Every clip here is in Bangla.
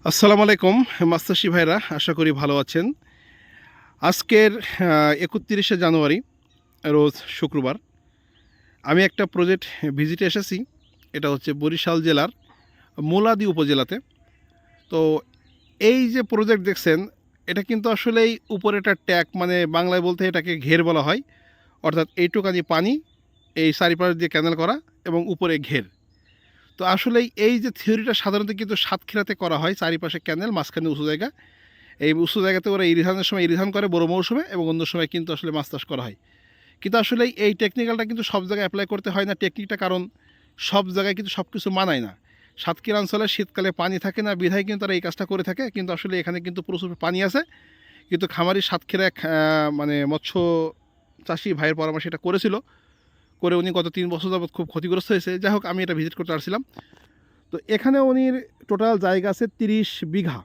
আসসালামু আলাইকুম মাস্টারশি ভাইরা, আশা করি ভালো আছেন। আজকের ৩১শে জানুয়ারি রোজ শুক্রবার আমি একটা প্রজেক্ট ভিজিটে এসেছি। এটা হচ্ছে বরিশাল জেলার মুলাদি উপজেলাতে। তো এই যে প্রজেক্ট দেখছেন, এটা কিন্তু আসলেই উপরে একটা ট্যাক, মানে বাংলায় বলতে এটাকে ঘের বলা হয়। অর্থাৎ এইটুকানি পানি, এই চারিপাশ দিয়ে ক্যানেল করা এবং উপরে ঘের। তো আসলেই এই যে থিওরিটা সাধারণত কিন্তু সাতক্ষীরাতে করা হয়, চারিপাশে ক্যানেল, মাঝখানে উঁচু জায়গা। এই উঁচু জায়গাতে ওরা ইরিধানের সময় ইরিধান করে বড় মৌসুমে, এবং অন্য সময় কিন্তু আসলে মাছ চাষ করা হয়। কিন্তু আসলে এই টেকনিক্যালটা কিন্তু সব জায়গায় অ্যাপ্লাই করতে হয় না টেকনিকটা, কারণ সব জায়গায় কিন্তু সব কিছু মানায় না। সাতক্ষীরা অঞ্চলে শীতকালে পানি থাকে না বিধায় কিন্তু তারা এই কাজটা করে থাকে। কিন্তু আসলে এখানে কিন্তু প্রচুর পানি আছে, কিন্তু খামারি সাতক্ষীরা এক মানে মৎস্য চাষি ভাইয়ের পরামর্শে এটা করেছিল, করে উনি গত 3 বছর যাবৎ খুব ক্ষতিগ্রস্ত হয়েছে। যাই হোক, আমি এটা ভিজিট করতে আসছিলাম। তো এখানে উনির টোটাল জায়গা আছে 30 বিঘা,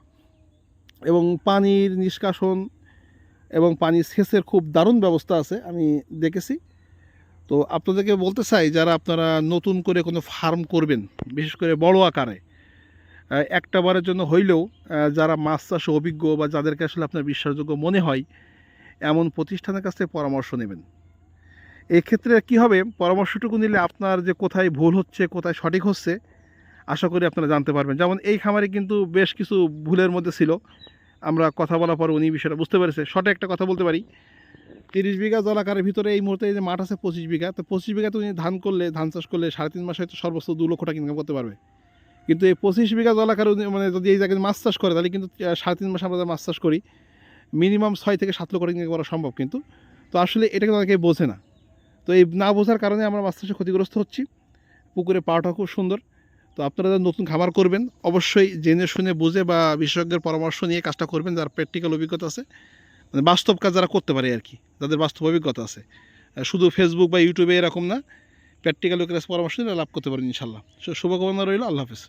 এবং পানির নিষ্কাশন এবং পানি সেচের খুব দারুণ ব্যবস্থা আছে, আমি দেখেছি। তো আপনাদেরকে বলতে চাই, যারা আপনারা নতুন করে কোনো ফার্ম করবেন, বিশেষ করে বড় আকারে, একটা বারের জন্য হইলেও যারা মাছ চাষে অভিজ্ঞ বা যাদেরকে আসলে আপনার বিশ্বাসযোগ্য মনে হয়, এমন প্রতিষ্ঠানের কাছ থেকে পরামর্শ নেবেন। এক্ষেত্রে কী হবে, পরামর্শটুকু নিলে আপনার যে কোথায় ভুল হচ্ছে কোথায় সঠিক হচ্ছে আশা করি আপনারা জানতে পারবেন। যেমন এই খামারে কিন্তু বেশ কিছু ভুলের মধ্যে ছিল, আমরা কথা বলার পর উনি বিষয়টা বুঝতে পেরেছে। শর্টে একটা কথা বলতে পারি, 30 বিঘা জলাকারের ভিতরে এই মুহূর্তে এই যে মাঠ আছে 25 বিঘা, তো 25 বিঘাতে উনি ধান চাষ করলে 3.5 মাসে হয়তো সর্বোচ্চ 2 লক্ষ টাকা ইনকাম করতে পারবে। কিন্তু এই 25 বিঘা জলাকারে উনি মানে যদি এই জায়গায় মাছ চাষ করে, তাহলে কিন্তু 3.5 মাসে আমরা মাছ চাষ করি, মিনিমাম 6 থেকে 7 লক্ষ টাকা ইনকাম করা সম্ভব। কিন্তু তো আসলে এটা কিন্তু অনেকেই বোঝে না। তো এই না বোঝার কারণে আমরা মাছ চাষে ক্ষতিগ্রস্ত হচ্ছি। পুকুরে পাওয়াটা খুব সুন্দর। তো আপনারা যারা নতুন খামার করবেন, অবশ্যই জেনে শুনে বুঝে বা বিশেষজ্ঞের পরামর্শ নিয়ে কাজটা করবেন, যার প্র্যাকটিক্যাল অভিজ্ঞতা আছে, মানে বাস্তব কাজ যারা করতে পারে আর কি, যাদের বাস্তব অভিজ্ঞতা আছে। শুধু ফেসবুক বা ইউটিউবে এরকম না, প্র্যাকটিক্যাল লোকের পরামর্শ নিয়ে লাভ করতে পারেন ইনশাল্লাহ। শুভকামনা রইল। আল্লাহ হাফেজ।